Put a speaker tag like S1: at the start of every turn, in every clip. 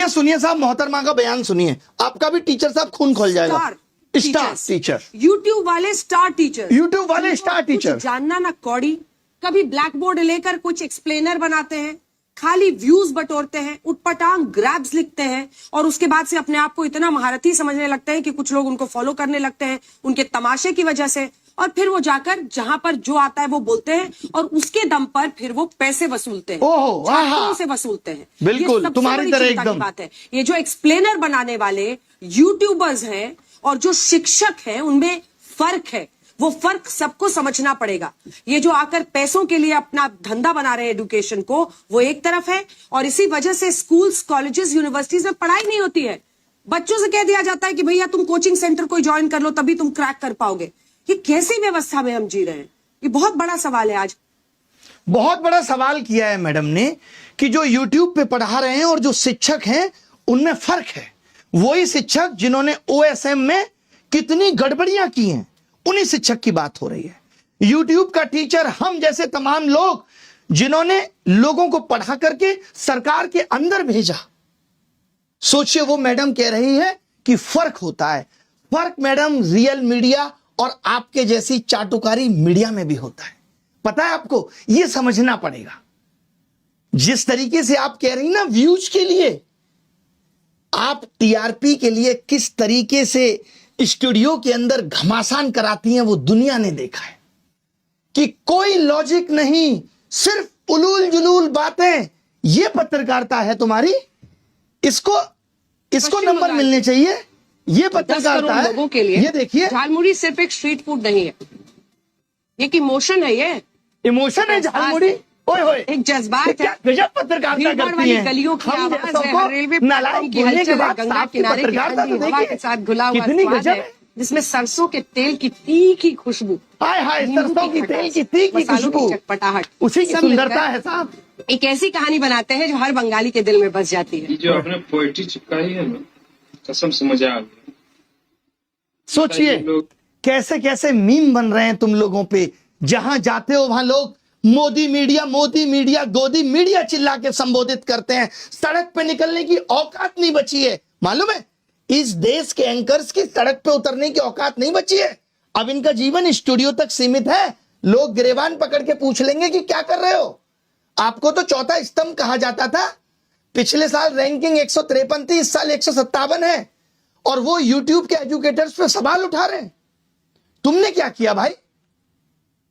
S1: ये सुनिए साहब, मोहतरमा का बयान सुनिए, आपका भी टीचर साहब खून खोल जाएगा। स्टार टीचर,
S2: यूट्यूब वाले स्टार टीचर,
S1: यूट्यूब वाले स्टार टीचर,
S2: जानना ना कौड़ी, कभी ब्लैक बोर्ड लेकर कुछ एक्सप्लेनर बनाते हैं, खाली व्यूज बटोरते हैं, उटपटांग ग्रैब्स लिखते हैं और उसके बाद से अपने आप को इतना महारथी समझने लगते हैं कि कुछ लोग उनको फॉलो करने लगते हैं उनके तमाशे की वजह से, और फिर वो जाकर जहां पर जो आता है वो बोलते हैं और उसके दम पर फिर वो पैसे वसूलते हैं, छात्रों से वसूलते हैं।
S1: बिल्कुल तुम्हारी तरह एकदम
S2: बात है। ये जो एक्सप्लेनर बनाने वाले यूट्यूबर्स हैं और जो शिक्षक हैं उनमें फर्क है, वो फर्क सबको समझना पड़ेगा। ये जो आकर पैसों के लिए अपना धंधा बना रहे हैं एजुकेशन को, वो एक तरफ है, और इसी वजह से स्कूल्स, कॉलेजेस, यूनिवर्सिटीज में पढ़ाई नहीं होती है। बच्चों से कह दिया जाता है कि भैया तुम कोचिंग सेंटर कोई ज्वाइन कर लो तभी तुम क्रैक कर पाओगे। ये कैसी व्यवस्था में हम जी रहे हैं? ये बहुत बड़ा सवाल है। आज
S1: बहुत बड़ा सवाल किया है मैडम ने कि जो यूट्यूब पे पढ़ा रहे हैं और जो शिक्षक हैं उनमें फर्क है। वही शिक्षक जिन्होंने ओएसएम में कितनी गड़बड़ियां की हैं, उन्हीं शिक्षक की बात हो रही है। यूट्यूब का टीचर हम जैसे तमाम लोग जिन्होंने लोगों को पढ़ा करके सरकार के अंदर भेजा। सोचिए, वो मैडम कह रही है कि फर्क होता है। फर्क मैडम रियल मीडिया और आपके जैसी चाटुकारी मीडिया में भी होता है। पता है आपको, यह समझना पड़ेगा। जिस तरीके से आप कह रही ना व्यूज के लिए, आप टीआरपी के लिए किस तरीके से स्टूडियो के अंदर घमासान कराती हैं वो दुनिया ने देखा है कि कोई लॉजिक नहीं, सिर्फ उलूल जुलूल बातें। ये पत्रकारिता है तुम्हारी, इसको नंबर मिलने चाहिए। ये पत्रकारिता है
S2: लोगों के लिए।
S1: ये देखिए,
S2: झालमुड़ी सिर्फ एक स्ट्रीट फूड नहीं है, ये इमोशन है। ये
S1: इमोशन है झालमुड़ी, ओए होए,
S2: एक जज्बात है।
S1: गजब पत्रकारिता करती हैं।
S2: गलियों की
S1: हम
S2: आवाज
S1: जैसों
S2: है,
S1: को
S2: रेलवे
S1: नालायक
S2: की
S1: बोलने के
S2: हलचल है,
S1: बाद
S2: गंगा
S1: साफ की
S2: किनारे की
S1: पत्रकारिता
S2: ठंडी
S1: तो
S2: हवा
S1: देखिए
S2: के साथ घुला हुआ
S1: कितनी
S2: स्वाद
S1: गजब
S2: है,
S1: है।
S2: जिसमें सरसों के तेल की तीखी खुशबू,
S1: हाय हाय, सरसों की तेल की तीखी खुशबू,
S2: चटपटाहट,
S1: उसी की सुंदरता है साहब।
S2: एक ऐसी कहानी बनाते हैं जो हर बंगाली के दिल में बस जाती है।
S3: जो आपने पोएट्री चिपकाई है ना, कसम से मजा आ गया।
S1: सोचिए कैसे कैसे मीम बन रहे हैं तुम लोगों पे। जहां जाते हो वहां लोग मोदी मीडिया गोदी मीडिया चिल्ला के संबोधित करते हैं। सड़क पे निकलने की औकात नहीं बची है। मालूम है, इस देश के एंकर्स की सड़क पे उतरने की औकात नहीं बची है। अब इनका जीवन स्टूडियो तक सीमित है। लोग गिरेबान पकड़ के पूछ लेंगे कि क्या कर रहे हो। आपको तो चौथा स्तंभ कहा जाता था। पिछले साल रैंकिंग 153 थी, इस साल 157 है, और वो यूट्यूब के एजुकेटर्स पे सवाल उठा रहे हैं। तुमने क्या किया भाई?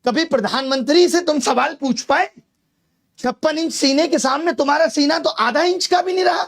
S1: कभी प्रधानमंत्री से तुम सवाल पूछ पाए? 56 इंच सीने के सामने तुम्हारा सीना तो आधा इंच का भी नहीं रहा।